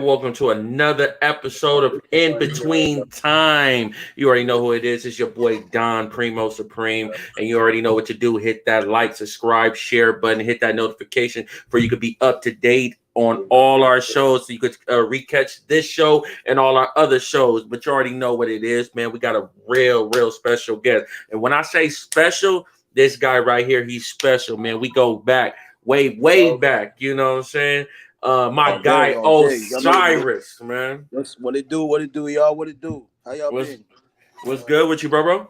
Welcome to another episode of In Between Time. You already know who it is. It's your boy Don Primo Supreme, and you already know what to do. Hit that like, subscribe, share button, hit that notification for you could be up to date on all our shows, so you could recatch this show and all our other shows. But you already know what it is, man. We got a real special guest, and when I say special, this guy right here, he's special, man. We go back way back. You know what I'm saying? My guy all day. O5iris, man. That's what it do, y'all. What it do? How y'all What's been? what's good with you, bro?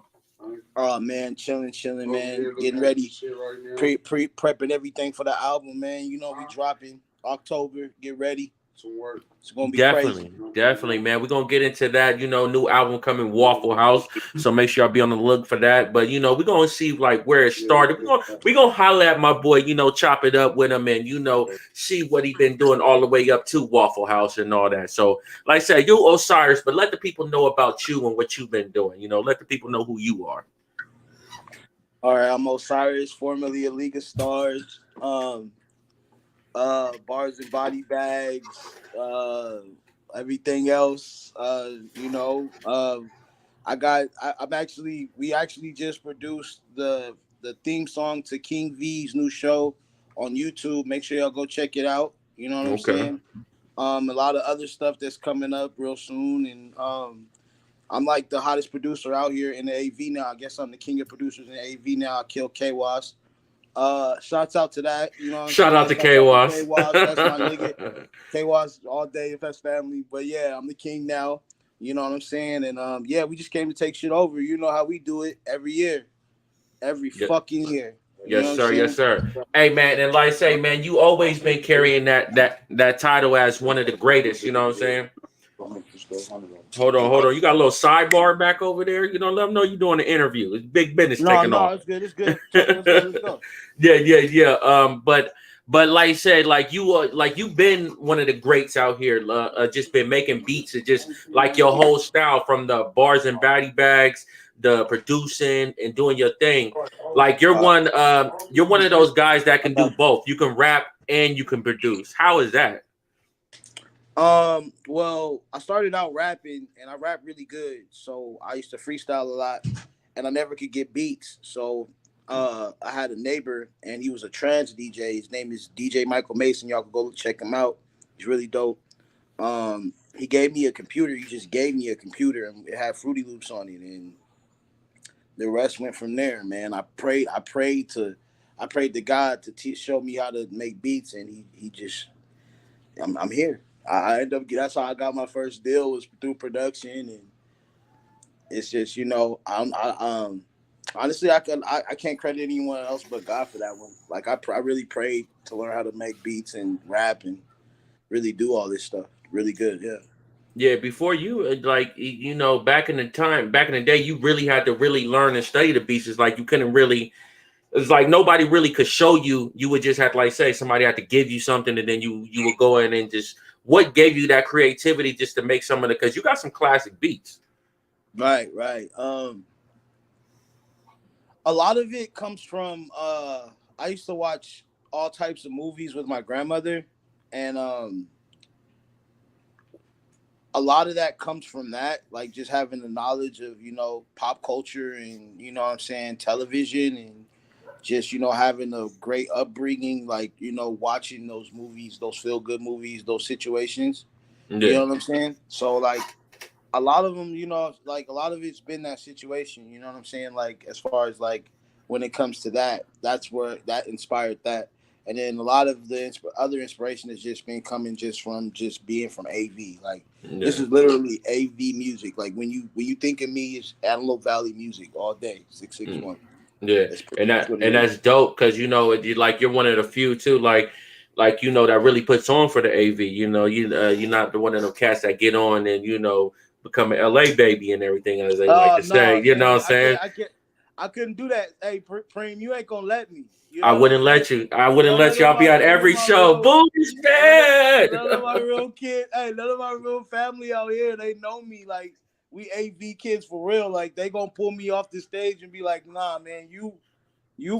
Oh man, chilling, man. Getting ready, prepping everything for the album, man. You know we dropping October. Get ready. It's gonna be crazy. Definitely, man. We're gonna get into that. You know, new album coming, Waffle House. So make sure y'all be on the look for that. But you know, we're gonna see like where it started. We're gonna holler at my boy, you know, chop it up with him and you know, see what he been doing all the way up to Waffle House and all that. So, like I said, you Osiris, but let the people know about you and what you've been doing. You know, let the people know who you are. All right, I'm Osiris, formerly a League of Stars. Bars and body bags, everything else. We actually just produced the theme song to King V's new show on YouTube. Make sure y'all go check it out. You know what I'm saying? A lot of other stuff that's coming up real soon, and I'm like the hottest producer out here in the AV now. I guess I'm the king of producers in the AV now. I kill K-Was. Shouts out to that. You know what I'm Shout saying? out to K-Was. That's my nigga. K-Was all day if that's family. But yeah, I'm the king now. You know what I'm saying? And yeah, we just came to take shit over. You know how we do it every year. Every fucking year. Yes, sir. Yes, sir. Hey, man, and like I say, man, you always been carrying that title as one of the greatest. You know what I'm saying? Hold on. You got a little sidebar back over there. You know, let them know you're doing an interview. It's big business taking off. It's good. Let's go. Yeah. But like I said, like you've been one of the greats out here. Just been making beats. It's just like your whole style, from the bars and body bags, the producing and doing your thing. Like you're one of those guys that can do both. You can rap and you can produce. How is that? Well, I started out rapping and I rap really good. So I used to freestyle a lot and I never could get beats. So I had a neighbor and he was a trance DJ. His name is DJ Michael Mason. Y'all can go check him out. He's really dope. He gave me a computer. He just gave me a computer and it had Fruity Loops on it, and the rest went from there, man. I prayed to God to show me how to make beats, and he just I'm here. I ended up, that's how I got my first deal, was through production, and it's just, you know, honestly, I can't credit anyone else but God for that one. Like I really prayed to learn how to make beats and rap and really do all this stuff really good. Yeah. Yeah, before you like you know, back in the day, you really had to really learn and study the beats. It's like you couldn't really. It's like nobody really could show you. You would just have to, like, say somebody had to give you something, and then you would go in and just. What gave you that creativity just to make some of the? Because you got some classic beats. Right. A lot of it comes from. I used to watch all types of movies with my grandmother, and a lot of that comes from that, like just having the knowledge of, you know, pop culture and, you know what I'm saying, television, and just, you know, having a great upbringing, like, you know, watching those movies, those feel good movies, those situations. Yeah. You know what I'm saying? So like a lot of them, you know, like a lot of it's been that situation, you know what I'm saying? Like as far as like when it comes to that, that's where that inspired that. And then a lot of the other inspiration has just been coming just from just being from AV. Like this is literally AV music. Like when you think of me, it's Antelope Valley music all day. 661. Yeah, that's dope, because you know you're one of the few too. Like you know, that really puts on for the AV. You know, you're not the one of them cats that get on and, you know, become an LA baby and everything, as they like to say. You know what I'm saying? I couldn't do that. Hey, Preem, you ain't gonna let me. You know I wouldn't let you. I wouldn't let you. I'll be at every show. Booty's bad. None of my real kids, none of my real family out here, they know me. Like, we AV kids for real. Like, they gonna pull me off the stage and be like, nah, man, you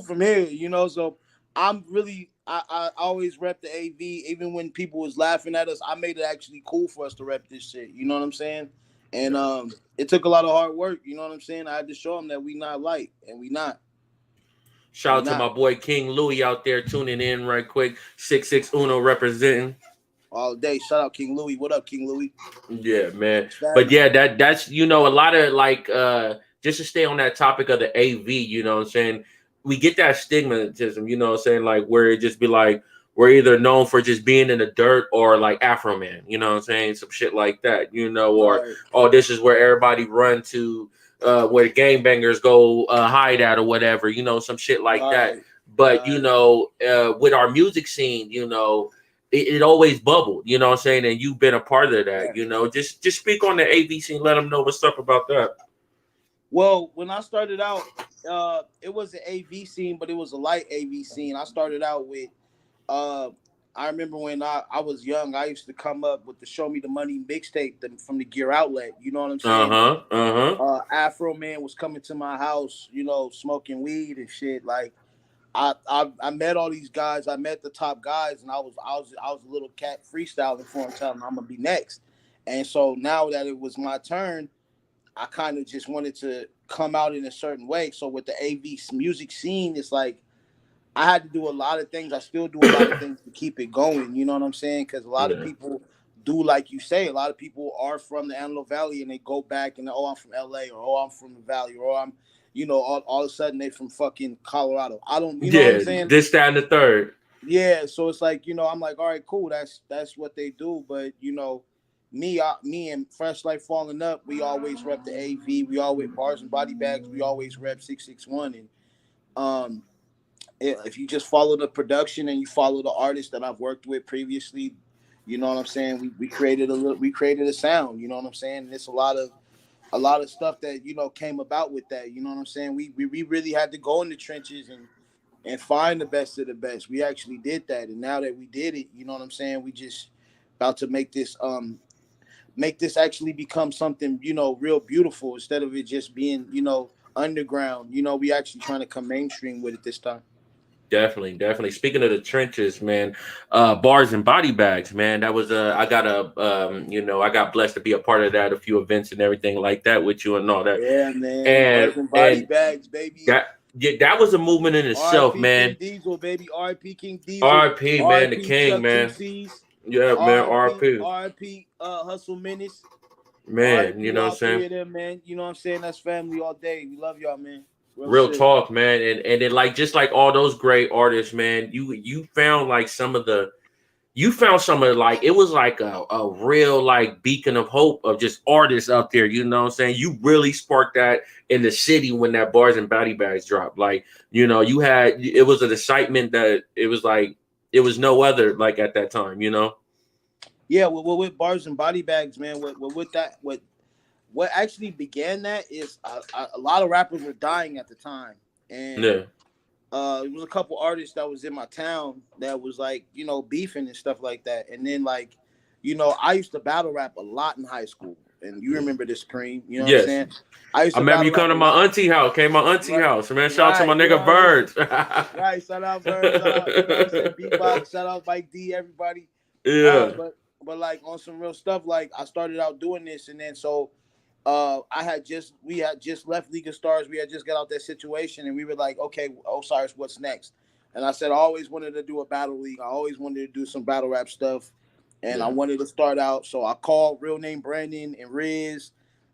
from here, you know? So I'm really I always rep the AV, even when people was laughing at us. I made it actually cool for us to rep this shit. You know what I'm saying? And Yeah. it took a lot of hard work. You know what I'm saying? I had to show them that we not light, and we not. Shout We out to my not boy King Louis out there tuning in right quick. 66 Uno representing. all day. Shout out King Louis. What up, King Louis? Yeah, man. It's But family. yeah, that's a lot of like just to stay on that topic of the AV, you know what I'm saying? We get that stigmatism, you know what I'm saying, like where it just be like we're either known for just being in the dirt or like Afro Man, you know what I'm saying? Some shit like that, or Right, oh, this is where everybody run to where the gangbangers go hide at or whatever, some shit like that. right, But right. with our music scene, it always bubbled, you know what I'm saying? And you've been a part of that, Yeah. Just speak on the AV scene, let them know what's up about that. Well, when I started out, it was an AV scene, but it was a light AV scene. I started out with uh I remember when I was young, I used to come up with the Show Me the Money mixtape from the Gear Outlet. You know what I'm saying? And Uh-huh. Uh-huh. Afro Man was coming to my house, smoking weed and shit. Like I met all these guys. I met the top guys, and I was a little cat freestyling for him, telling him I'm gonna be next. And so now that it was my turn, I kind of just wanted to come out in a certain way. So with the AV music scene, it's like I had to do a lot of things. I still do a lot of things to keep it going. You know what I'm saying? Because a lot of Yeah. people do, like you say, a lot of people are from the Antelope Valley and they go back and oh, I'm from LA, or oh, I'm from the Valley, or I'm, all of a sudden they from fucking Colorado. I don't, you know what I'm Yeah, saying? this, that, and the third. Yeah. So it's like, I'm like, all right, cool. That's what they do. But me and Fresh Life Falling Up, we always rep the AV. We always bars and body bags. We always rep 661. And um if you just follow the production and you follow the artists that I've worked with previously, you know what I'm saying. We created we created a sound. You know what I'm saying. And it's a lot of stuff that came about with that. You know what I'm saying. We really had to go in the trenches and find the best of the best. We actually did that, and now that we did it, you know what I'm saying. We just about to make this actually become something real beautiful instead of it just being underground. We actually trying to come mainstream with it this time. Definitely, definitely. Speaking of the trenches, man, bars and body bags, man. That was I got blessed to be a part of that, a few events and everything like that with you and all that. Yeah, man. And Bars and body and bags, baby. that yeah, that was a movement in itself, R.I.P. King man. Diesel, baby. R.I.P. King Diesel. RP, man, the R.I.P. king, Chuck Two man. C's. Yeah, man, R.I.P. RP. R.I.P. Hustle Menace. Man, you R.I.P. know what I'm all saying? three of them, man. You know what I'm saying? That's family all day. We love y'all, man. Real Real shit. talk, man. And then like just like all those great artists, man, you found like you found some of like it was like a real like beacon of hope of just artists out there, you know what I'm saying? You really sparked that in the city when that bars and body bags dropped. Like, you had it was an excitement that it was like it was no other like at that time, you know? Yeah, with bars and body bags, man. With that, what actually began that is a lot of rappers were dying at the time, and Yeah. it was a couple artists that was in my town that was like beefing and stuff like that. And then like I used to battle rap a lot in high school, and you remember this, Cream. You know what I'm Yes. saying? I used I to remember battle you rap come a to my lot. auntie house, came to my auntie Right, house. Man, shout out to my right. You know nigga what I mean? Birds. Right. Shout out Bird. Shout out. You know what I'm saying? Beatbox. Shout out Mike D. Everybody. Yeah. But like on some real stuff, like I started out doing this, and then so we had just left League of Stars. We had just got out that situation, and we were like, okay, Osiris, what's next? And I said I always wanted to do a battle league. I always wanted to do some battle rap stuff, and I Yeah. wanted to start out. So I called real name Brandon and Riz,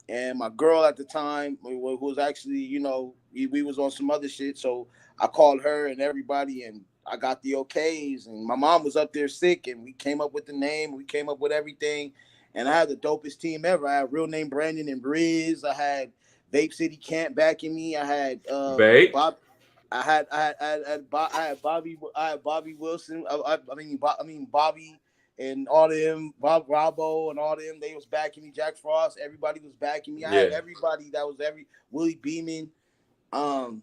and my girl at the time, who was actually, we was on some other shit. So I called her and everybody, and I got the okays. And my mom was up there sick, and we came up with the name. We came up with everything. And I had the dopest team ever. I had real name Brandon and Briz. I had Vape City Camp backing me. I had Babe. Bob. I had Wilson. I mean Bobby and all of them. Bob Bravo and all of them. They was backing me. Jack Frost. Everybody was backing me. I had Yeah. everybody that was Willie Beeman. Jones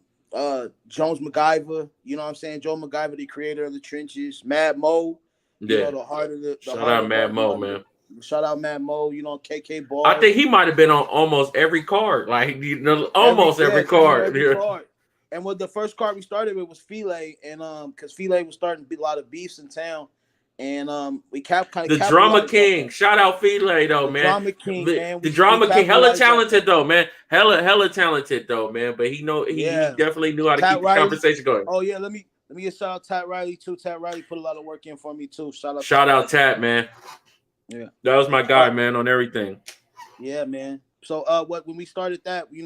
MacGyver. You know what I'm saying? Joe MacGyver, the creator of the trenches. Mad Mo. Yeah. The heart of the Shout heart out of Mad Mo, man. shout out Matt Mo, KK I Bars, think he might have been on almost every card, like almost every every card. every Yeah, card. And what the first card we started with was Filet, and because Filet was starting to be a lot of beefs in town, and we kind of The Drama capitalized off King. that. Shout out Philae though, The man. Drama King, man, The we Drama King, hella capitalized off talented that. though, man. Hella talented though, man. But he Yeah, definitely knew how to Tat keep the Riley. conversation going. Oh yeah, let me get shout out Tat Riley too. Tat Riley put a lot of work in for me too. Shout out Shout Tat out Riley. Tat, man. Yeah. That was my guy, man, on everything. Yeah, man. So what when we started that, we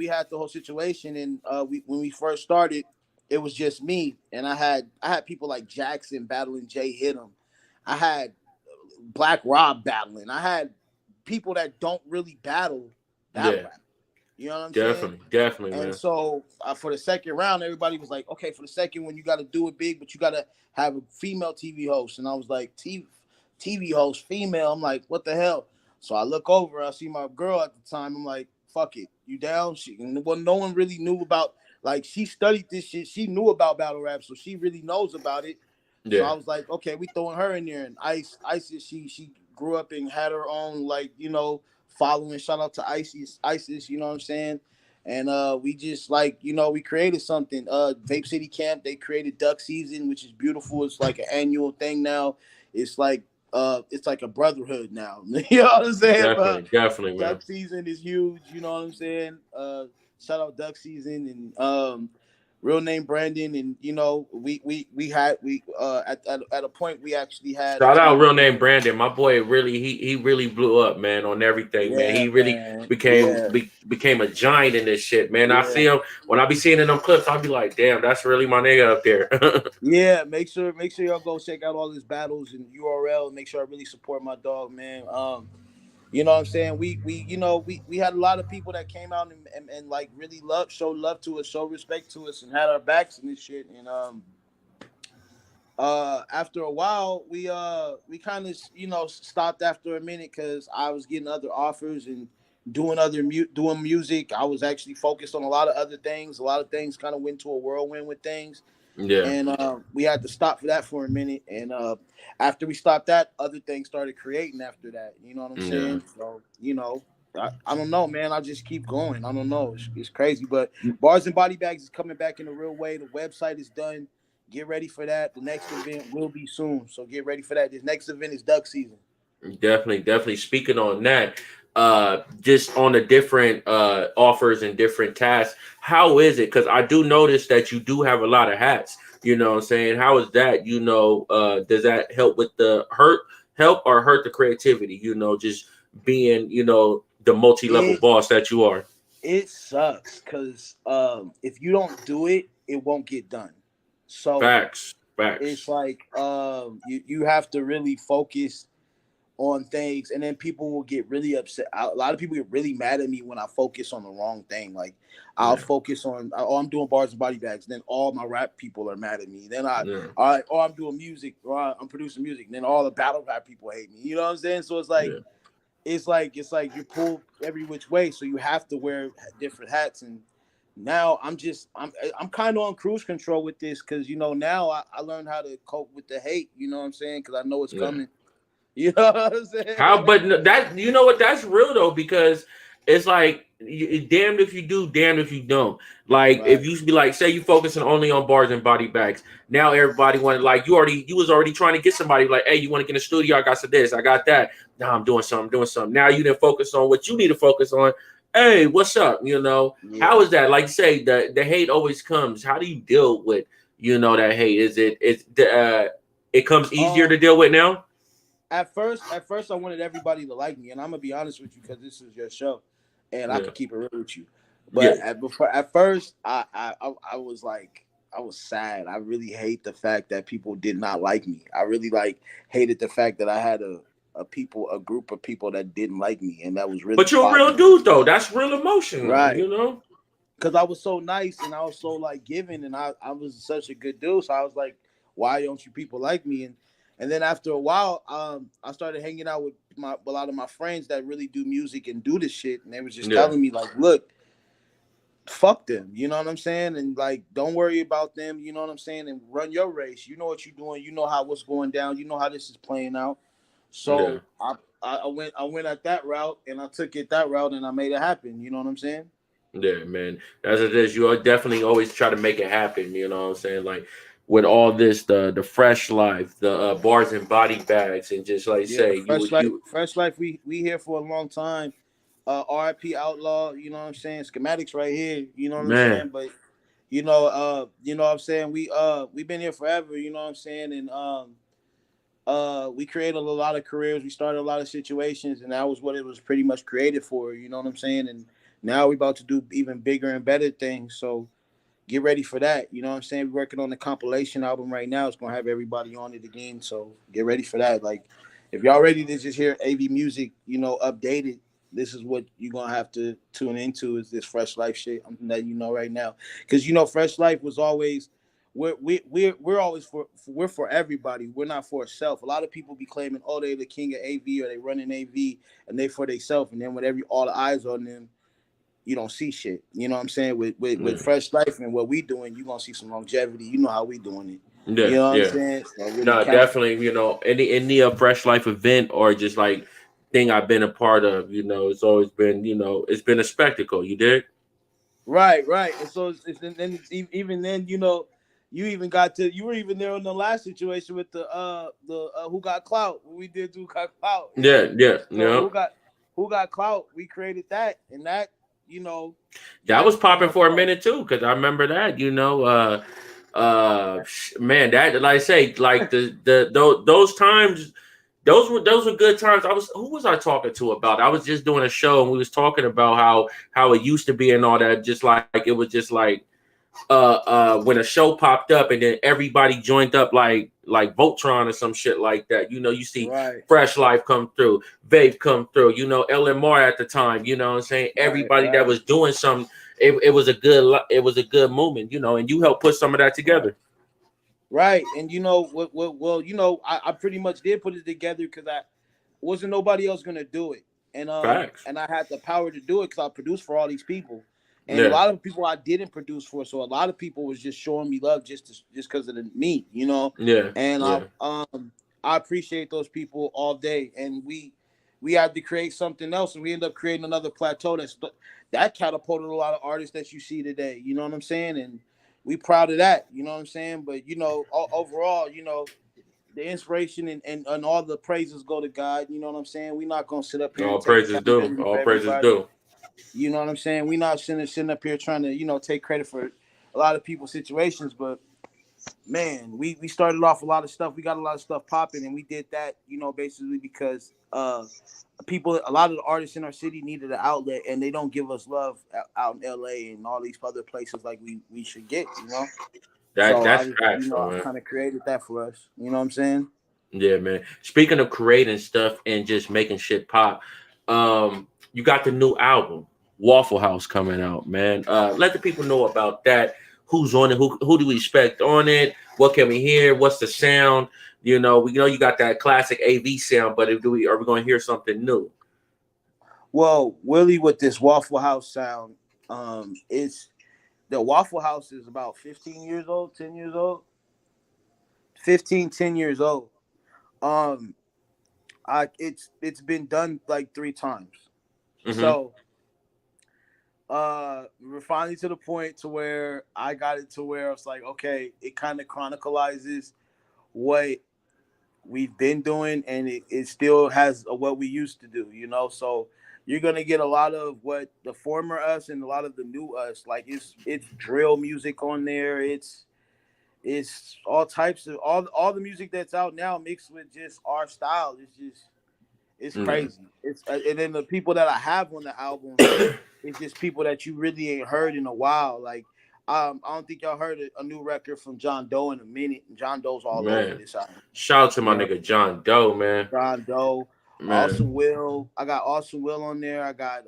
had the whole situation, and we when we first started, it was just me, and I had people like Jackson battling Jay Hittem. I had Black Rob battling. I had people that don't really battle Yeah, rap. You know what I'm saying? definitely, And man. so for the second round, everybody was like, okay, for the second one, you got to do it big, but you got to have a female TV host. And I was like, TV host, female. I'm like, what the hell? So I look over, I see my girl at the time. I'm like, fuck it, you down? Well, no one really knew about, like, she studied this shit. She knew about battle rap, so she really knows about it. So Yeah, I was like, okay, we throwing her in there. And Isis, she grew up and had her own, like, following. Shout out to Isis, you know what I'm saying? And we just, like, we created something. Vape City Camp, they created Duck Season, which is beautiful. It's like an annual thing now. It's like a brotherhood now. You know what I'm saying? definitely, man. Duck Season is huge, you know what I'm saying? Shout out Duck Season, and real name Brandon, and we at a point we actually had a Shout out TV real name show. Brandon. My boy really he really blew up, man, on everything, man. Yeah, He really man. became Yeah, became a giant in this shit, man. I yeah. see him when I be seeing in them clips, I'll be like, damn, that's really my nigga up there. Yeah, make sure y'all go check out all his battles and URL. Make sure I really support my dog, man. You know what I'm saying? We had a lot of people that came out and like really showed love to us, showed respect to us, and had our backs and this shit. And after a while, we kind of stopped after a minute because I was getting other offers and doing music. I was actually focused on a lot of other things. A lot of things kind of went to a whirlwind with things, Yeah, and we had to stop for that for a minute. And after we stopped that, other things started creating after that. You know what I'm yeah. saying? So I don't know, man. I just keep going. I don't know. It's crazy, but Bars and Body Bags is coming back in a real way. The website is done. Get ready for that. The next event will be soon, so get ready for that. This next event is Duck Season. Definitely. Speaking on that, just on the different offers and different tasks, how is it? Because I do notice that you do have a lot of hats. You know what I'm saying? How is that? Does that help with the help or hurt the creativity? Just being, the multi-level It boss that you are. it sucks because if you don't do it, it won't get done. So Facts. it's Facts. like you have to really focus on things, and then people will get really upset. A lot of people get really mad at me when I focus on the wrong thing. Like I'll Yeah. focus on, oh, I'm doing bars and body bags. Then all my rap people are mad at me. Then Yeah. I'm doing music, or I'm producing music. And then all the battle rap people hate me. You know what I'm saying? So Yeah. it's like you're pulled every which way. So you have to wear different hats. And now I'm kind of on cruise control with this because now I learned how to cope with the hate. You know what I'm saying? Because I know it's Yeah. coming. You know what I'm How, saying? but that you know what? That's real though because it's like damned if you do, damned if you don't. Like if Right. you be like, say you focusing only on bars and body bags. Now everybody wanted like you was already trying to get somebody like, hey, you want to get in the studio? I got some this, I got that. Now I'm doing something, doing something. Now you didn't focus on what you need to focus on. Hey, what's up? How Yeah. is that? Like you say, the hate always comes. How do you deal with that hate? It comes easier to Um. deal with now? At first, I wanted everybody to like me, and I'm gonna be honest with you because this is your show, and I Yeah. could keep it real with you. Yeah. But at first, I was like, I was sad. I really hate the fact that people did not like me. I really hated the fact that I had a group of people that didn't like me, and that was really But you're a plotting real against dude me. though. That's real emotion, Right. you know? Because I was so nice and I was so like giving, and I was such a good dude. So I was like, why don't you people like me? And then after a while, I started hanging out with a lot of my friends that really do music and do this shit, and they was just Yeah. telling me like, look, fuck them, you know what I'm saying? And like, don't worry about them, you know what I'm saying? And run your race. You know what you're doing. You know how what's going down. You know how this is playing out. Yeah. So I went at that route, and I took it that route, and I made it happen. You know what I'm saying? Yeah, man. As it is, you definitely always try to make it happen. You know what I'm saying? Like with all this, the fresh life, the bars and body bags, and just like Yeah, say you Fresh Life. We here for a long time. RIP Outlaw. You know what I'm saying? Schematics right here. You know what I'm man. saying? But you know what I'm saying. We been here forever. You know what I'm saying? And we created a lot of careers. We started a lot of situations, and that was what it was pretty much created for. You know what I'm saying? And now we're about to do even bigger and better things. So get ready for that. You know what I'm saying? We're working on the compilation album right now. It's gonna have everybody on it again. So get ready for that. Like, if y'all ready to just hear AV music, updated, this is what you're gonna have to tune into is this Fresh Life shit. I'm letting you know right now. Because Fresh Life was always we're always we're for everybody. We're not for ourselves. A lot of people be claiming, oh, they the king of AV or they running AV and they for themselves. And then when all the eyes on them, you don't see shit. You know what I'm saying? With Mm. Fresh Life and what we doing, you gonna see some longevity. You know how we doing it. Yeah, You know what I'm yeah. saying? So really No, count. definitely. Any fresh life event or just like thing I've been a part of. It's always been it's been a spectacle. You did. Right, right. And so and then even then, you even got to you were even there in the last situation with the who got clout when we did who got clout. Yeah, yeah, So yeah. who got clout? We created that, and you know That that was became popping our for a song. minute too, because I remember that. Man, that like I say, like those times, those were good times. Who was I talking to about? I was just doing a show and we was talking about how it used to be and all that. Just like it was just like when a show popped up and then everybody joined up like Voltron or some shit like that. You see Right, Fresh Life come through, Vape come through, LMR at the time, you know what I'm saying? right, Everybody that right, was doing something, it was a good movement, and you helped put some of that right. together. Right, and well, I pretty much did put it together because I wasn't nobody else gonna do it, Facts. and I had the power to do it because I produced for all these people, and a Yeah. lot of people I didn't produce for, so a lot of people was just showing me love just because of the me, Yeah. and Yeah. I appreciate those people all day, and we had to create something else, and we ended up creating another plateau that catapulted a lot of artists that you see today. You know what I'm saying? And we proud of that. You know what I'm saying? But overall, the inspiration and all the praises go to God. You know what I'm saying? We're not gonna sit up here and All take praises due. accountability All for praises everybody. due. You know what I'm saying? We're not sitting up here trying to take credit for a lot of people's situations, but man, we started off a lot of stuff. We got a lot of stuff popping, and we did that, basically because a lot of the artists in our city needed an outlet, and they don't give us love out in LA and all these other places like we should get, So That's I just, facts though, I man. kind of created that for us. You know what I'm saying? Yeah, man. Speaking of creating stuff and just making shit pop, you got the new album, Waffle House, coming out, man. Let the people know about that. Who's on it? Who do we expect on it? What can we hear? What's the sound? We know you got that classic AV sound, but are we going to hear something new? Well, Willie, with this Waffle House sound, it's the Waffle House is about 15 years old, 10 years old, 15, 10 years old. Um, it's been done like three times. Mm-hmm. So we're finally to the point to where I got it to where it's like, okay, it kind of chronicalizes what we've been doing, and it still has what we used to do, so you're gonna get a lot of what the former us and a lot of the new us, like it's drill music on there, it's all types of all the music that's out now mixed with just our style. It's Yeah. crazy. It's and then the people that I have on the album, it's just people that you really ain't heard in a while. Like, I don't think y'all heard a new record from John Doe in a minute. And John Doe's all over Man. this album. Shout out to my You know, nigga John Doe, man. John Doe, Awesome Man. Will. I got Awesome Will on there. I got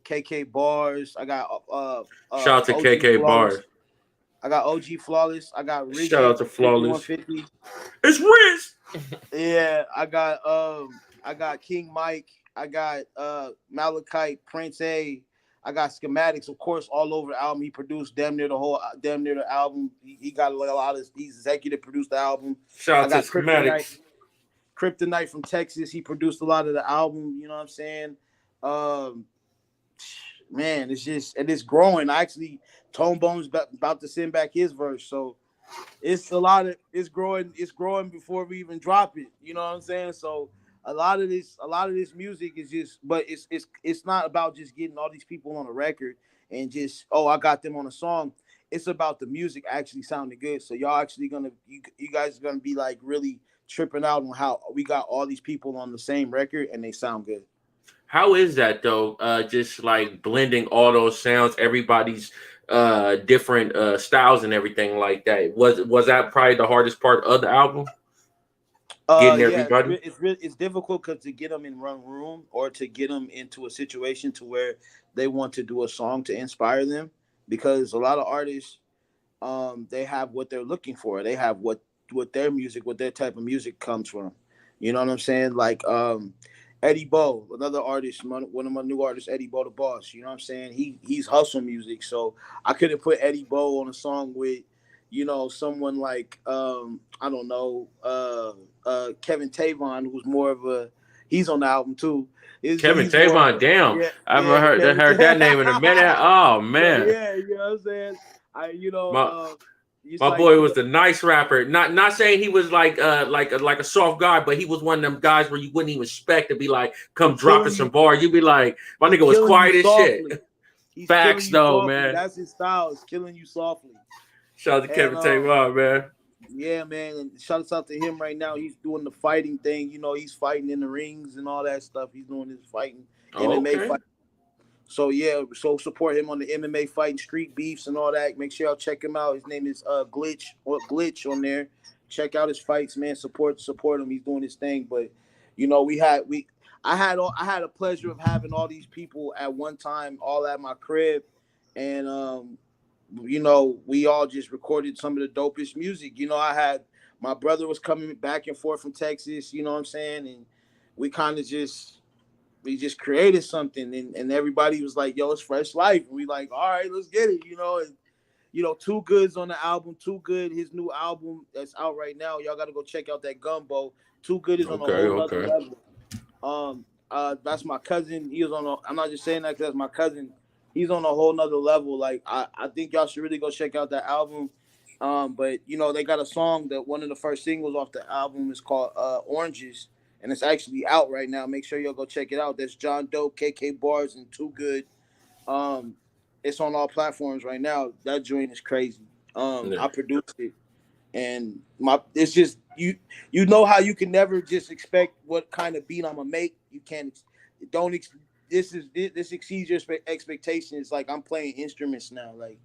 KK Bars. I got Shout out to OG KK Bars. Flawless. I got OG Flawless. I got Shout out Rigid to Flawless. 5150. It's Riz. Yeah, I got King Mike, I got Malachite, Prince A, I got Schematics, of course, all over the album. He produced damn near the album. He got a lot of he's executive produced the album. Shout I out to got Schematics. Kryptonite from Texas. He produced a lot of the album, you know what I'm saying? Um man, it's just and it's growing. Actually, Tone Bone's about to send back his verse, so it's a lot of it's growing before we even drop it. You know what I'm saying? So a lot of this music is just, but it's not about just getting all these people on a record and just, oh, I got them on a song. It's about the music actually sounding good. So y'all actually you guys are gonna be like really tripping out on how we got all these people on the same record and they sound good. How is that though? Just like blending all those sounds, everybody's different styles and everything like that. Was that probably the hardest part of the album? Getting Yeah, everybody. it's difficult because to get them in one room or to get them into a situation to where they want to do a song to inspire them, because a lot of artists, they have what they're looking for. They have what their music, what their type of music comes from. You know what I'm saying? Like Eddie Bo, another artist, one of my new artists, Eddie Bo the Boss. You know what I'm saying? He's hustle music, so I couldn't put Eddie Bo on a song with, someone like I don't know, Kevin Tavon, who's more of a, he's on the album too. Kevin He's more of Tavon, a, damn, yeah, I haven't yeah, heard that name in a minute. Oh So man, yeah, you know what I'm saying? I my it's my like, boy was the nice rapper. Not saying he was like a soft guy, but he was one of them guys where you wouldn't even expect to be like come dropping killing some you. bars. You'd be like, my He's nigga was killing you quiet as shit. softly. He's killing Facts you though, softly. man. That's his style. Is killing you softly. Shout out to And Kevin Tavon, man. yeah, man. And shout out to him right now. He's doing the fighting thing. He's fighting in the rings and all that stuff. He's doing his fighting, Oh, MMA okay. fight. So yeah, so support him on the MMA fighting, street beefs and all that. Make sure y'all check him out. His name is Glitch on there. Check out his fights, man. Support him. He's doing his thing. But I had a pleasure of having all these people at one time, all at my crib, and we all just recorded some of the dopest music. I had my brother was coming back and forth from Texas. You know what I'm saying, and we kind of just we just created something, and everybody was like, yo, it's Fresh Life, and we like, all right, let's get it. And Too Good's on the album. Too Good, his new album that's out right now, y'all gotta go check out that Gumbo. Too Good is on a Okay, whole nother okay. level. That's my cousin. I'm not just saying that because that's my cousin. He's on a whole nother level. Like I think y'all should really go check out that album. But they got a song that one of the first singles off the album is called Oranges, and it's actually out right now. Make sure y'all go check it out. That's John Doe, KK Bars, and Too Good. Um, it's on all platforms right now. That joint is crazy. Yeah. I produced it, and it's just you know how you can never just expect what kind of beat I'm gonna make. You can't don't ex, this exceeds your expectations. Like I'm playing instruments now. Like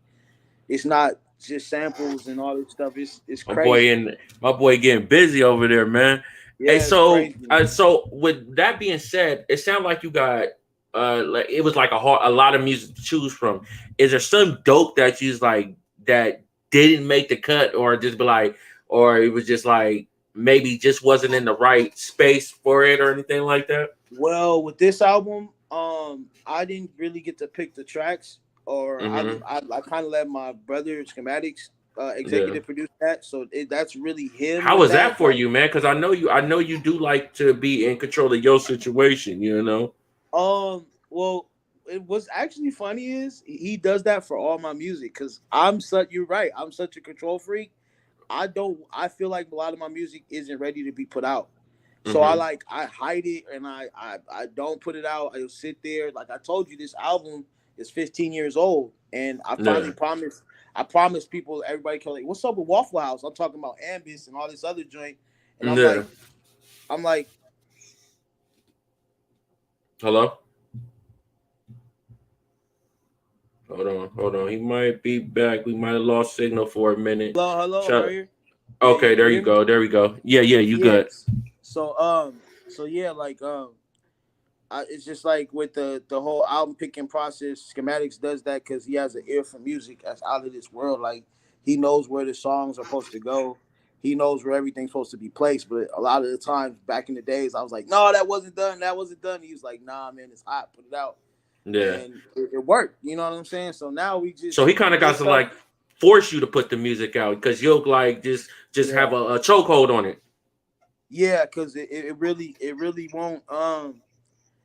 it's not just samples and all this stuff. It's crazy. My boy getting busy over there, man. Hey, Yeah, it's crazy. so with that being said, it sounded like you got like it was like a lot of music to choose from. Is there some dope that you like that didn't make the cut, or just be like, or it was just like maybe just wasn't in the right space for it or anything like that? Well, with this album, I didn't really get to pick the tracks, or Mm-hmm. I kind of let my brother Schematics Yeah. executive produce that. So that's really him How with was that that. for Like, you, man? Because I know you do like to be in control of your situation, you know. well, it was actually funny is he does that for all my music because you're right. I'm such a control freak. I feel like a lot of my music isn't ready to be put out. So Mm-hmm. I hide it and I don't put it out. I'll sit there. Like I told you, this album is 15 years old. And Yeah. I promised people, everybody can like, what's up with Waffle House? I'm talking about Ambis and all this other joint. And Yeah. I'm like, Hello. Hold on. He might be back. We might have lost signal for a minute. hello, I'm right Shut. here. Yeah, Okay, you there hear you me? go. There we go. Yeah, you good. Yes. So so yeah, it's just like with the whole album picking process. Schematics does that because he has an ear for music that's out of this world. Like he knows where the songs are supposed to go. He knows where everything's supposed to be placed. But a lot of the times back in the days, I was like, "No, that wasn't done. That wasn't done." He was like, "Nah, man, it's hot. Put it out," Yeah. and it worked. You know what I'm saying? So now we So just he kind of got this to stuff. like force you to put the music out because you'll like just have Yeah, a chokehold on it. yeah, because it really won't.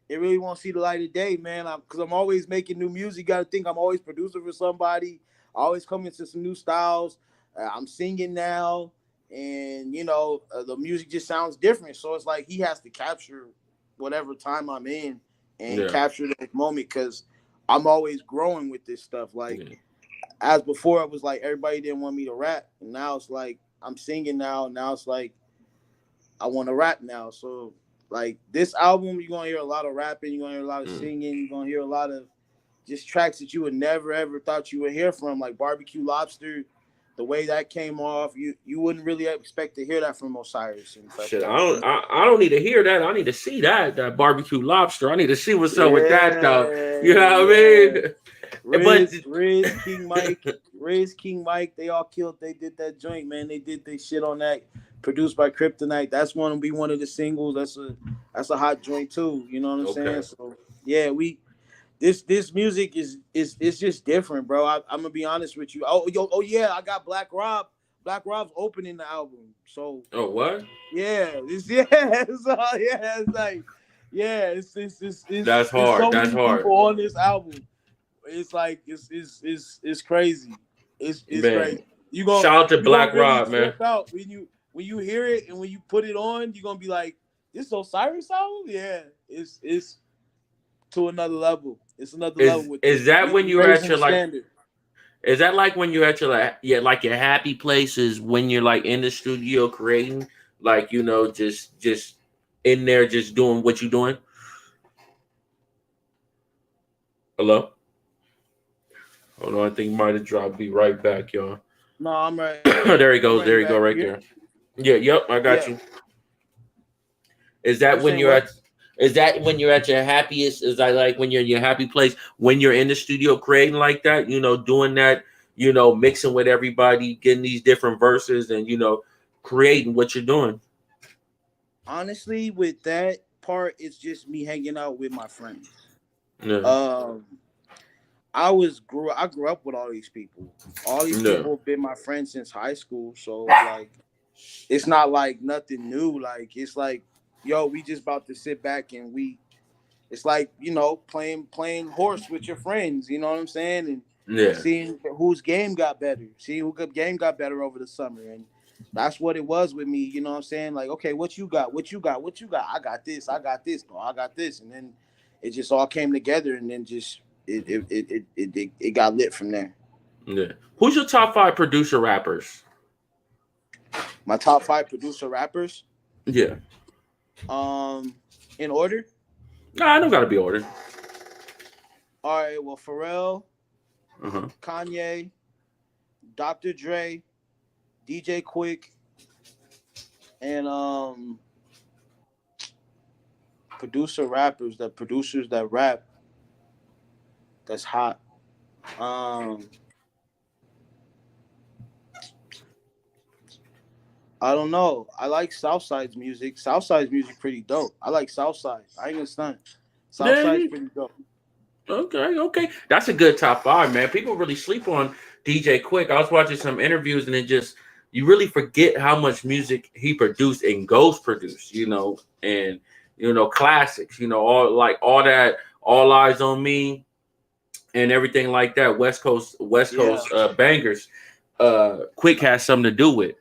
it really won't see the light of day, man. Because I'm always making new music. You got to think I'm always producing for somebody. I always come into some new styles. I'm singing now, and the music just sounds different. So it's like he has to capture whatever time I'm in and Yeah. capture that moment because I'm always growing with this stuff. Like Yeah. as before, it was like everybody didn't want me to rap, and now it's like I'm singing now. Now it's like I want to rap now. So like this album, you're gonna hear a lot of rapping, you're gonna hear a lot of singing, you're gonna hear a lot of just tracks that you would never ever thought you would hear from, like Barbecue Lobster. The way that came off, you wouldn't really expect to hear that from Osiris and Fresh Shit, I Prince. don't. I don't need to hear that. I need to see that barbecue lobster. I need to see what's up with that though. You know what I Yeah. mean? But Riz, King Mike, they all killed. They did that joint, man. They did their shit on that. Produced by Kryptonite. That's one to be one of the singles. That's a hot joint too. You know what I'm saying? okay, So yeah, this music is it's just different, bro. I'm gonna be honest with you. Oh yeah, I got Black Rob. Black Rob's opening the album. So oh what? yeah, it's like That's it's hard. so That's many hard, people on this album. It's like it's crazy. It's man. crazy. You going Shout out to you gonna Black really Rob, man. trip out when you hear it and when you put it on. You're gonna be like, this Osiris album? Yeah, it's to another level. It's another level Is with is that when you're at raising your the like? standard. Is that like when you're at your like your happy places when you're like in the studio creating, like just in there just doing what you're doing? Hello. Hold on, I think might have dropped. Be right back, y'all. No, I'm right. There he I'm goes. ready There you back. go, right there. Yeah, yep, I got Yeah. you. Is that You when saying you're what? at? Is that when you're at your happiest? Is that like when you're in your happy place? When you're in the studio creating like that, doing that, mixing with everybody, getting these different verses, and creating what you're doing. Honestly, with that part, it's just me hanging out with my friends. Yeah, Um, I grew up with all these people. All these yeah, people have been my friends since high school. So like it's not like nothing new. Like it's like, yo, we just about to sit back and it's like, playing horse with your friends, you know what I'm saying? And yeah, seeing whose game got better. See who game got better over the summer. And that's what it was with me, you know what I'm saying? Like, okay, what you got? What you got? What you got? I got this. I got this. No, I got this. And then it just all came together and then just it got lit from there. yeah. Who's your top five producer rappers? My top five producer rappers, Yeah, um, in order. nah, I don't gotta be ordered. All right, well, Pharrell, Uh huh. Kanye, Dr. Dre, DJ Quick, and producers that rap that's hot. Um, I don't know. I like Southside's music. Southside's music pretty dope. I like Southside. I ain't gonna stunt. Southside's Yeah. pretty dope. Okay, okay. That's a good top five, man. People really sleep on DJ Quick. I was watching some interviews and it just you really forget how much music he produced and Ghost produced, and classics, all that, All Eyes on Me and everything like that. West Yeah. Coast bangers. Quick has something to do with.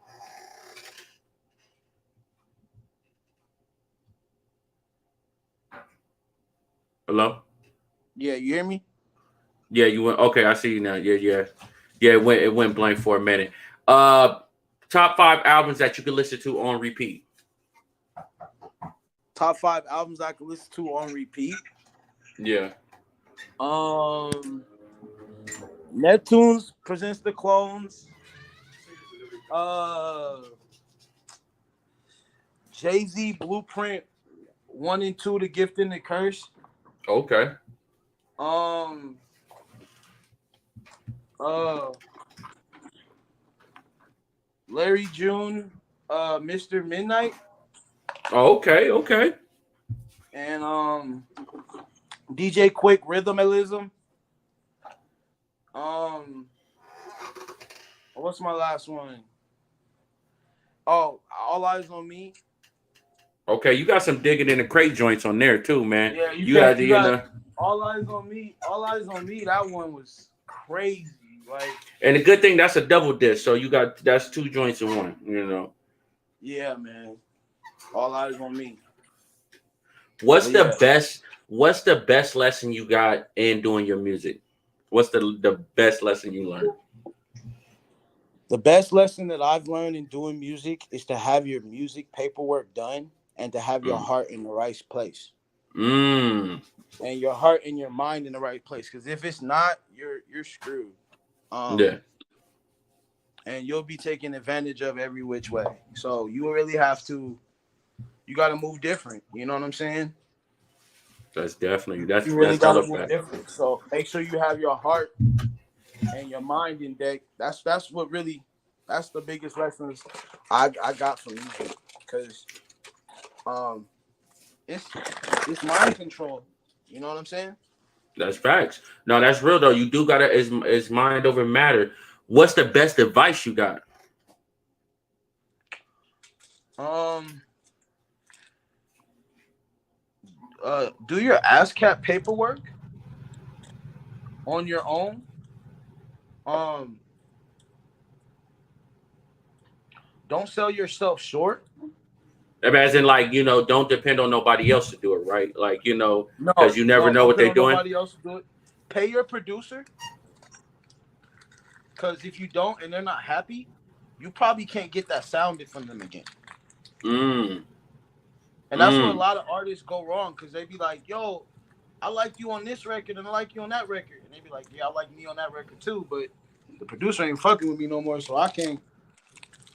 Hello? Yeah, you hear me? Yeah, you went okay, I see you now. Yeah, yeah. Yeah, it went blank for a minute. Uh Top five albums that you can listen to on repeat. Top five albums I can listen to on repeat. Yeah. Um, Neptunes presents the clones. Uh, Jay-Z Blueprint 1 and 2, The Gift and the Curse. Okay. Um, uh, Larry June, Mr. Midnight, Okay, okay. and DJ Quick Rhythmalism. Um, what's my last one? Oh, All Eyes on Me. Okay, you got some digging in the crate joints on there too, man. Yeah, You know. All Eyes on Me. All Eyes on Me. That one was crazy. Like, And the good thing that's a double disc, so that's 2 joints in one. You know. yeah, man. All Eyes on Me. What's But the yeah, best? What's the best lesson you got in doing your music? What's the best lesson you learned? the best lesson that I've learned in doing music is to have your music paperwork done and to have your Mm. heart in the right place. Mm. And your heart and your mind in the right place. Because if it's not, you're screwed. Yeah, And you'll be taken advantage of every which way. So you really have to. You got to move different. You know what I'm saying? that's definitely You really that's got hella to move fact. different. So make sure you have your heart and your mind in deck. That's what really. That's the biggest lessons I got from music because um it's mind control. You know what I'm saying? That's facts. No, that's real though. You do gotta is mind over matter. What's the best advice you got? Um, do your ASCAP paperwork on your own. Um, don't sell yourself short. As in, like, don't depend on nobody else to do it, right? Like, because No, you never no, know don't what put they're on doing. nobody else to do it. Pay your producer, because if you don't and they're not happy, you probably can't get that sounded from them again. Mm. And that's where a Mm. lot of artists go wrong because they be like, "Yo, I like you on this record and I like you on that record," and they be like, "Yeah, I like me on that record too, but the producer ain't fucking with me no more, so I can't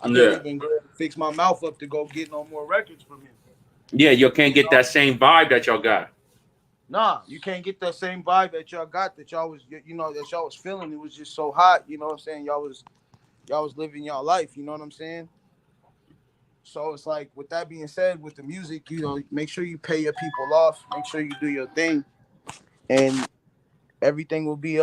Yeah. even go fix my mouth up to go get no more records from him." Yeah, you can't You get know? that same vibe that y'all got. Nah, you can't get that same vibe that y'all got that y'all was that y'all was feeling. It was just so hot, you know what I'm saying? Y'all was living y'all life, you know what I'm saying? So it's like with that being said, with the music, make sure you pay your people off, make sure you do your thing, and everything will be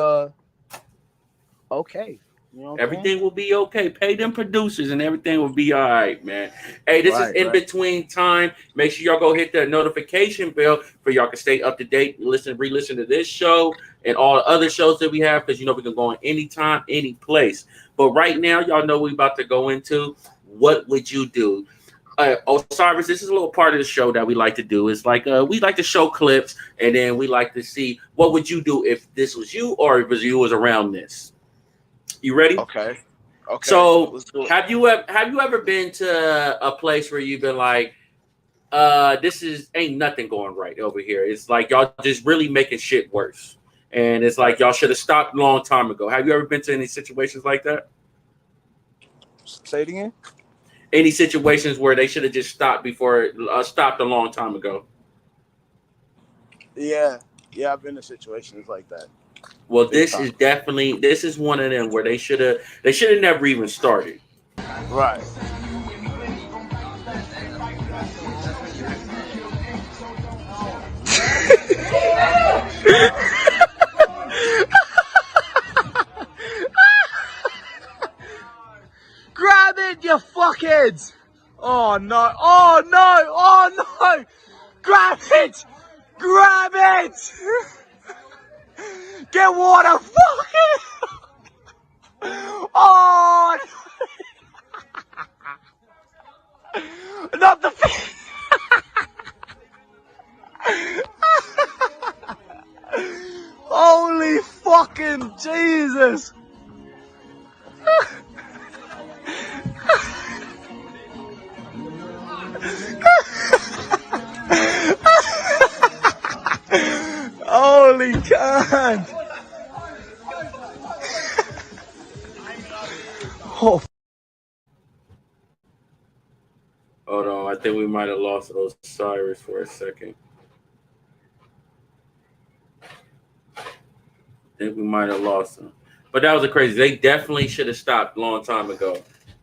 okay. You know what I'm saying? Everything will be okay. Pay them producers and everything will be all right, man. Hey, this is Right, In right. Between Time. Make sure y'all go hit that notification bell for y'all can stay up to date, re-listen to this show and all the other shows that we have, because we can go on anytime, any place. But right now, y'all know we about to go into what would you do? Osiris, this is a little part of the show that we like to do. It's like we like to show clips, and then we like to see what would you do if this was you, or if you was around this. You ready? Okay. Okay. So Let's do it. have you ever been to a place where you've been like, this is ain't nothing going right over here. It's like y'all just really making shit worse. And it's like Right. y'all should have stopped a long time ago. Have you ever been to any situations like that? Say it again. Any situations where they should have just stopped a long time ago? Yeah. Yeah, I've been in situations like that. Well, Big time. this is one of them where they should have never even started. Right. Grab it, you fuckheads! Oh no, oh no, oh no! Grab it! Grab it! Get water, fuck it! Oh, not the fish! Holy fucking Jesus! Holy cunt! Oh, Hold on, I think we might have lost Osiris for a second. I think we might have lost him. But that was a crazy. They definitely should have stopped a long time ago.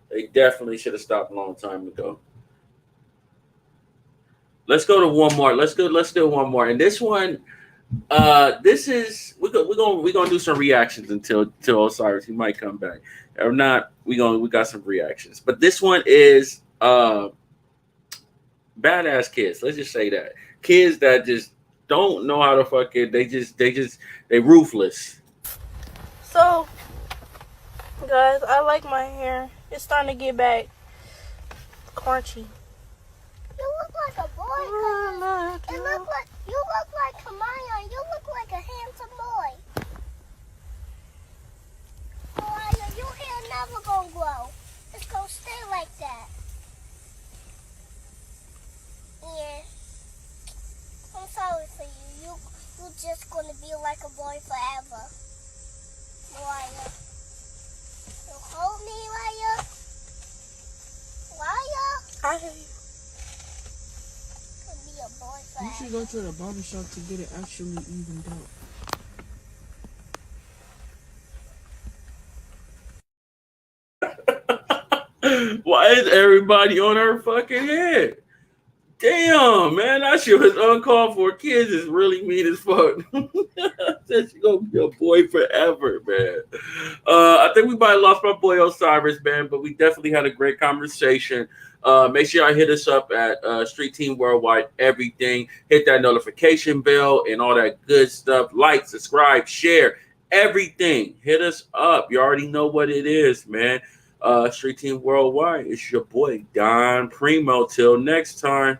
They definitely should have stopped a long time ago. Let's go to one more. Let's do one more. And this one, this is we're gonna do some reactions until Osiris. He might come back. Or not, we got some reactions. But this one is badass kids. Let's just say that. Kids that just don't know how to fucking they ruthless. So, guys, I like my hair. It's starting to get back crunchy. You look like a boy. You look like Kamaya. You look like a handsome boy. Kamaya, your hair never gonna grow. It's gonna stay like that. Yeah. I'm sorry for you. You're just gonna be like a boy forever. Mariah. You hold me, Mariah. Mariah. I hear you. Be a boy You forever. should go to the barber shop to get it actually evened out. Why is everybody on her fucking head? Damn, man, that shit was uncalled for. Kids is really mean as fuck. Said she gonna be a boy forever, man. I think we might have lost my boy O5iris, man, but we definitely had a great conversation. Make sure y'all hit us up at Street Team Worldwide, everything. Hit that notification bell and all that good stuff. Like, subscribe, share, everything. Hit us up. You already know what it is, man. Street Team Worldwide. It's your boy Don Primo. Till next time.